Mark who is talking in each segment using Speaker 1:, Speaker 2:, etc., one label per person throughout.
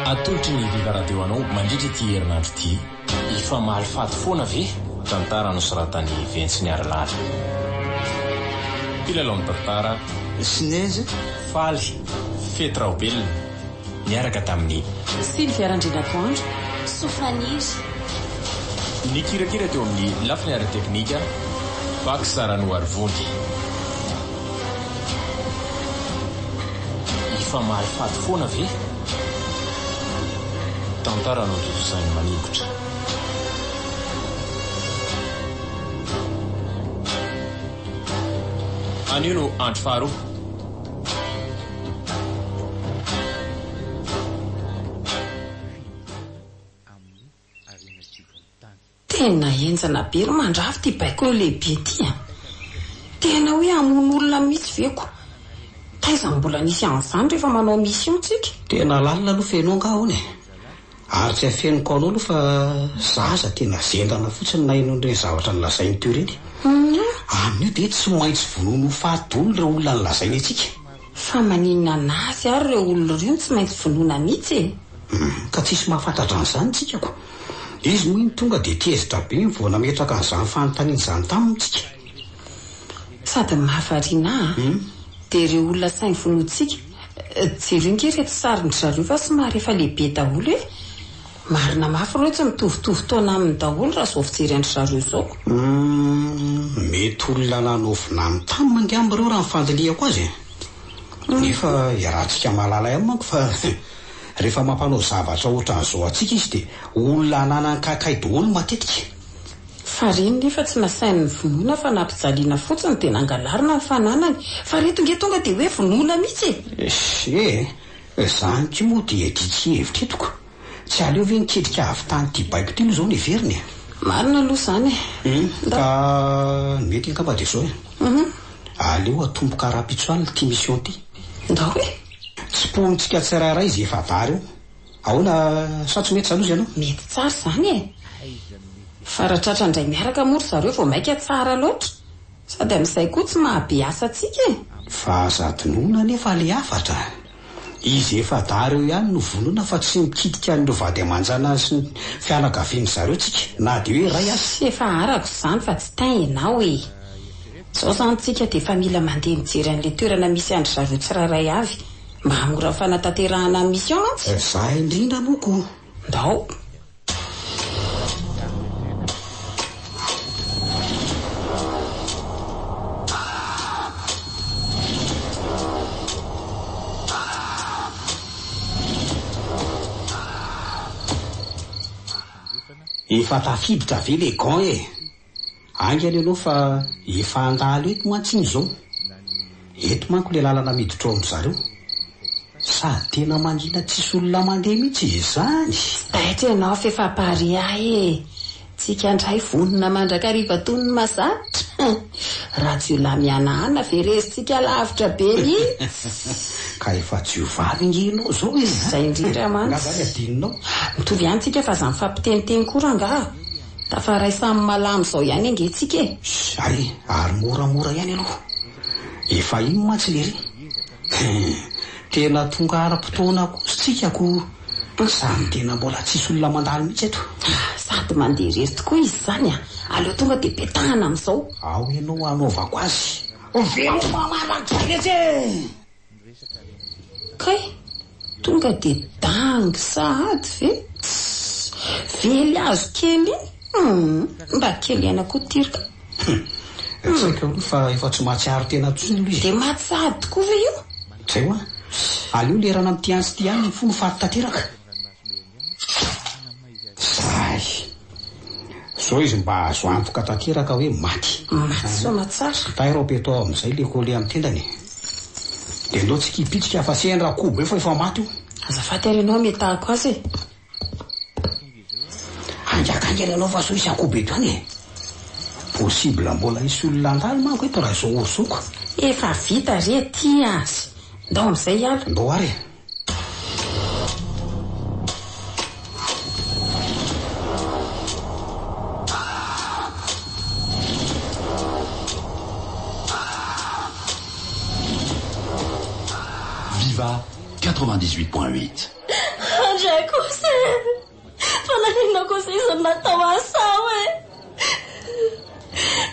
Speaker 1: atolotry ny viva radio anao mandritra ty herinandro ty ifamaly faty foana ve tantara no soratany ventsy ny aralala pilalao ny tantara
Speaker 2: sineze
Speaker 1: faly fety raobelona miaraka tamin'ny
Speaker 3: Sylvia Randrinatoandro
Speaker 4: Sofaniry
Speaker 1: ny kirakira teo amin'ny lafiny ara teknika Bak Sarano Arvony ifamaly faty foana ve tantara no totosainy manikotra anio no andro faharoa
Speaker 3: tena enjana be ry mandrafy ty baiko lehibe ty a tena hoe amono olona mihitsy veko taiza mbola nisy an'izany rehefa manao mission tsika
Speaker 2: tena lalina aloha fenao angahony ary tsy afeniko anao aloha fa zaza tena zendana fotsiny na inondreny zavatra ny lazainy teo reny amin'io de tsy maintsy vonono fahatolo reo olona ny lazainy atsika
Speaker 3: fa maninona anazy ary reo olona reo tsy maintsy vonoana mihitsy
Speaker 2: ka tsisy mahafantatra an'izany tsikako izy moa iny tonga de tiezitra be ny voana metraka n'izany fanontaniany izany tamintsika
Speaker 3: sady mahavarina de reo olona sainy vonoantsika jerenke reto sariny zareo fa somary efa lehibe daholo hoe marina mafy reo tsy mitovitovy taona amin'ny daholo raha zao fijery andry zareo zao
Speaker 2: mety olona nanaovina amin'ny tany mangamby reo raha mifandiniako azy nefa iarahantsika mahalala ihany manko fa rehefa mampanao zavatra ohatran'izao atsika izy de olona ananan-kakay daholo matetika
Speaker 3: fa reny nefa tsy nasainy ny vonoana fa nampijaliana fotsiny de nangalarina ny fananany fa reto nge tonga de hoe vonoana mihitsy
Speaker 2: zany ty moa de diky hevitra etoko tsy aleo ve niketrika avy tany ty baiko ty aloha zao ny veriny
Speaker 3: marina aloha zany
Speaker 2: ka mety inkamba de zao aleo atomboka raha-pitsoany ty mission ty
Speaker 3: nda hoe
Speaker 2: tsy ponitsika tsirairay izy efa dary eo ahoana sa tsy mety zany izy ianao
Speaker 3: mety tsara zany fa raha tratra indray miaraka mory zareo vao maika tsara loatra sady amin'izay koa tsy mahabe asa atsika
Speaker 2: fa zadinona nefa le afatra izy efa dary eo ihany no vonona fa tsy mikitika n'ireo vady amanjana sy ny fianakaviany zareo tsika na de hoe ray
Speaker 3: sy efa arako zany fa tsy tain ianao zao zany tsika de efa mila mandeha mijery an'le toerana misy andry zareo tsirairay avy mba hamora fanatanterahana mission mantsy
Speaker 2: za indrindra moko
Speaker 3: ndao
Speaker 2: efa tafiditra ve le gan angany ianao fa efa andalo eto mantsiny zao eto manko le lalana miditra ao amin'zareo sady tena mangina tsisy olona mandeha mihitsy izany
Speaker 3: aitra ianao fa efa pari ahy tsika andray vonona mandrakariva tony ny mazatra raha jiolahy mianahana verezintsika lavitra be mihitsy
Speaker 2: ka efa jiovavy inginao zao
Speaker 3: zay indrindra
Speaker 2: manzany adininao
Speaker 3: mitovy ihany tsika fa za mifampiteniteny koranga tafaray samy malamy zao ihany angentsika
Speaker 2: ay ary moramora ihany aloha efa iny mantsy lery tena tonga ara-potoana kositsikako samy tena mbola tsisy olona mandalo mihitsy eto
Speaker 3: sady mandeha rery tokoa izy zany aleo tonga de betahana am'izao
Speaker 2: ao ianao anaovako azy velo mamaragtsaretsy
Speaker 3: kay tonga de dangy sahady ve vely azo kely mba kely aina koa tirika
Speaker 2: saika aloha fa efa tsy mahatsiaro tena tsony aloha izy
Speaker 3: de matsahady tokoa ve io
Speaker 2: zay hoa aleo lerana amy tiany sy tiany ny fony faritateraka zay zao izy mba azo antoka tanteraka hoe maty
Speaker 3: so matsara
Speaker 2: tairobeto ao am'izay le kole amy tendany de ndao tsika hipitsika fa sendra kobo efa efa maty io
Speaker 3: azafady ary ianao metahako azy
Speaker 2: anjakangany anao fa so isy akobo eto any possible mbola isy olona andalo manko eto raha zao orzoko
Speaker 3: efa vita re ty azy ndao am'izay ala
Speaker 2: ndao ary
Speaker 5: Viva 98.8.
Speaker 4: kosa fananina kosa izany natao asa hoe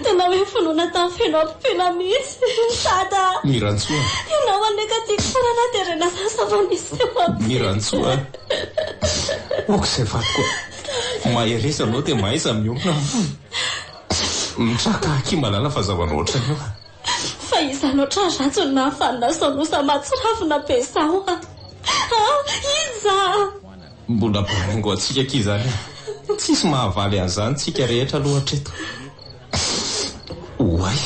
Speaker 4: tena hoe finoana tamin'ny feno ampifena mihitsy sada
Speaker 1: Mirantsoa
Speaker 4: ianao aneka tiako farana terena sasavamisy
Speaker 1: Mirantsoa ok izay vatiko maheresanao dia mahaiza miomina mitraka kimalala fazavanao ohatrany eo
Speaker 4: fa izany oatra ratsy ny nahafanina saonosa matsiravina be zao iza
Speaker 1: mbola baingo atsika kizany tsisy mahavaly an'izany tsika rehetra aloha eto oay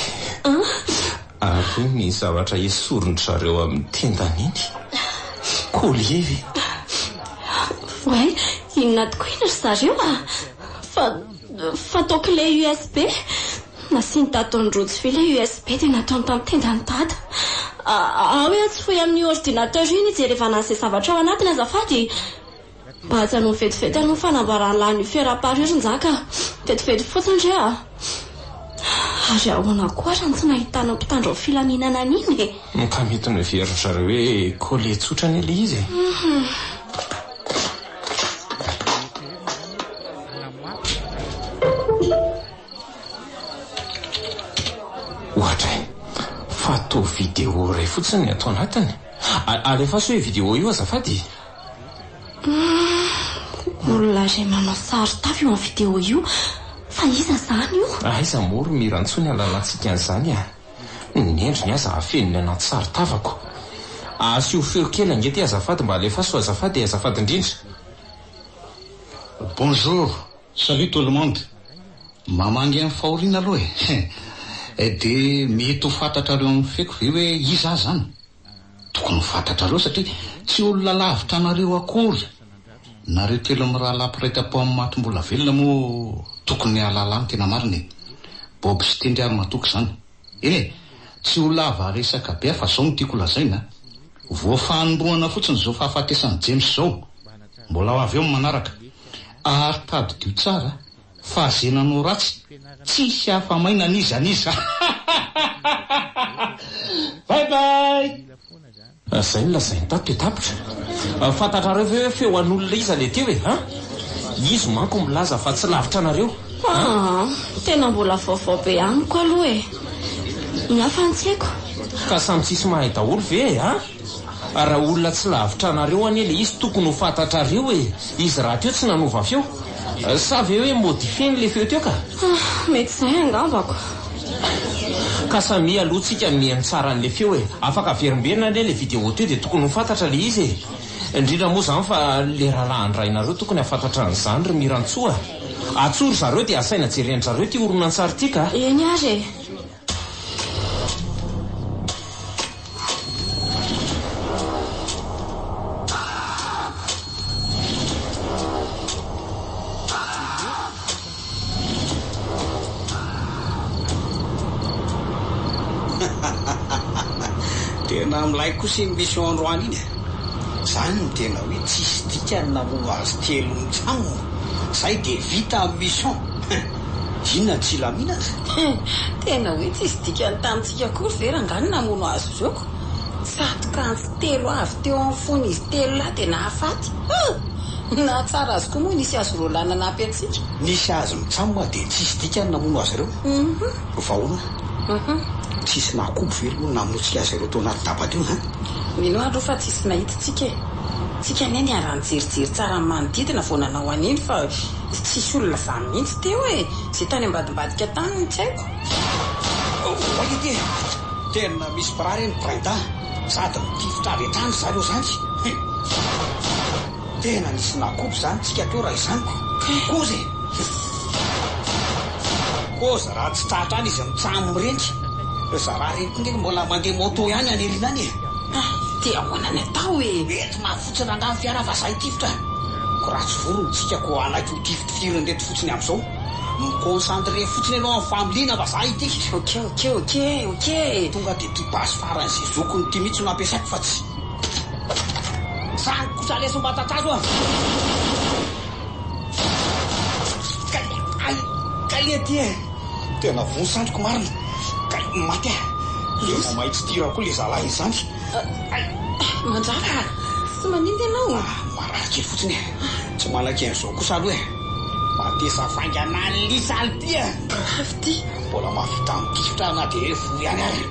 Speaker 1: ary ny zavatra esorony zareo amin'ny tendaniny kolievy
Speaker 4: way inona tokoa ina ry zareo fa tao clé USB nasiany taton'rojo fe le USB dia nataony tamin'ny tendany dada hoe tsy foy amin'ny ordinateur iny izy rehefa nasy zavatra ao anatiny azafady mba hajanony vetivety ano fanambarany lany fera-parirynjaka vetivety fotsiny ndre ary ahoana koa raha tsy nahitana mpitandro filaminana aniny
Speaker 1: ka mety novery zareo hoe kole tsotrany le izy ohatra fa to vidéo ray fotsiny atao anatiny ary efa so hoe vidéo io azafady
Speaker 4: olona ray manao sary tafy eo amin'ny vidéo io fa iza zany io
Speaker 1: aiza moro mirantsony alalantsika an'izany ny endriny aza afeniny anaty sary tavako asio feo kely angety azafady mba alefa so azafady azafady indrindra
Speaker 2: bonjour salut tout le monde mamangy amin'ny fahoriana aloha dia mety ho fantatrareo amin'ny feko ve hoe iza zany tokony ho fantatrareo satria tsy olona lavitra anareo akory nareo telo amin'ny raha lampiraita-po amin'ny matom-bola velona moa tokony alalany tena marina Bob sy tendry ary matoky zany tsy ho lava resaka be fa zao no tiako lazaina voafanomboana fotsiny zao fahafatesan'ny James zao mbola ho avy eo manaraka ary tadidio tsara fa azenanao ratsy tsisy hafa-maina nizaniza bye bye
Speaker 1: zay no lazainy tato tapitra fantatrareo ve hoe feo an'olona iza le teo izy manko milaza fa tsy lavitra anareo
Speaker 4: tena mbola vaovao be amiko aloha ny hafantseko
Speaker 1: ka samy tsisy mahay daholo ve raha olona tsy lavitra anareo anie le izy tokony ho fantatrareo izy raha teo tsy nanova feo sa ve hoe modifie le feo teo ka
Speaker 4: mety zay angambako
Speaker 1: ka samy alohantsika mihaino tsara n'le feo afaka verimberina anie le vidéo teo dia tokony ho fantatra le izy indrindra moa zany fa le rahalahandrainareo tokony hafantatra an'izany ry mirantsoa atsory zareo dia asaina jereny zareo ty oronan-tsary ty ka
Speaker 4: eny ary
Speaker 2: tena milay kosa mission androany iny zany ny tena hoe tsisy dikany namono azy telo mitsamo zay dia vita amin'ny mission inona tsy lamina
Speaker 3: tena hoe tsisy dikany tamintsika kory ve rangany namono azy zoko satokantsy telo avy teo amin'ny fony izy telo lahy dia nahafaty na tsara azy koa moa nisy azy rolana nampy antsika
Speaker 2: nisy azy mitsamo dia tsisy dikany namono azy ireo vahoana tsisy nakobo very moa namonotsika azy ireo tao anaty dabateo
Speaker 3: mino aloha fa tsisy nahita tsika ane ny arany-jerijery tsara manodidina vao nanao aniny fa tsisy olona zany mihitsy teo zay tany ambadimbadika tany ny tsy haiko
Speaker 2: oaity tena misy birary ny brainda sady mitifitra avy hatrany zareo zany tena nisy nakobo zany tsika teo raha izanyko koza koza raha tsy tratra any izy mitsamo mirendry zaraha reny ndraiky mbola mandeha moto ihany anelina any
Speaker 3: dia ahoanany atao
Speaker 2: mety mahafotsiny angamy fiara fa zay tifitra ko raha tsy vorony tsika ko anaky ho tifitifiry nreto fotsiny amin'izao miconcentre fotsiny ianao amin'ny familiana fa za itiky
Speaker 3: ok
Speaker 2: tonga dia tibasy faran'izay zokony ty mihitsy no ampiasaiko fa tsy zany kosa leso mba tatazo kalety tena vonsandriko marina maty tena mahitsy tira koa le zalahy izany
Speaker 3: mandraka sy manindry ianao
Speaker 2: mara kely fotsiny tsy malaky an'izao kosa aloha matesa faingana lisalty
Speaker 3: afty
Speaker 2: mbola mavita mitifitra na dia fo ihany ary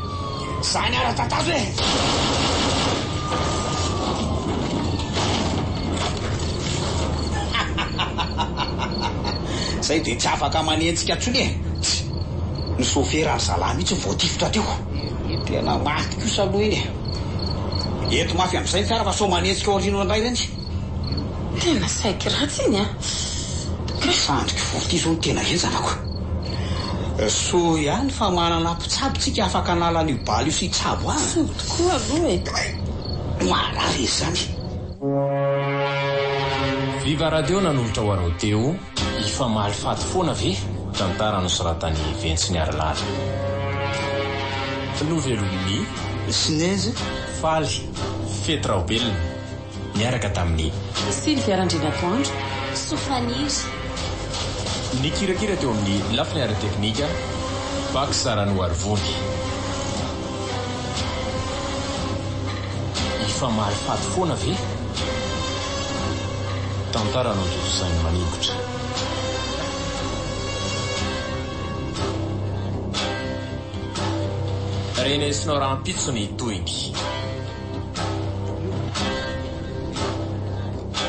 Speaker 2: zany ara tatazo e zay dia tsy afaka manentsika ntsony e ny sofera zalahy mihitsy voatifitra teo tena maty kosa aloha iny eto mafy amin'izay fiara fa so manentsika orino indray reny
Speaker 3: tena saiky ratsy iny
Speaker 2: sandriky voty zao ny tena enzanako so ihany fa manana mpitsabitsika afaka nalan'io baly io sy tsabo azy
Speaker 3: tokoa aloha e
Speaker 2: marary izy zany
Speaker 1: viva radio nanolotra ho anao teo ifamaly faty foana ve tantara nosoratany ventsiny arilala novelomny
Speaker 2: sineze
Speaker 1: faly fety raobelona miaraka tamin'ny
Speaker 3: Sylvia-Randrina Toandro
Speaker 4: Sofaniry
Speaker 1: ny kirakira teo amin'ny lafiny ara-teknika vaky sarano arivony ifamaly faty foana ve tantara nontotosainy manikotra renesinao rahampitso ny toiny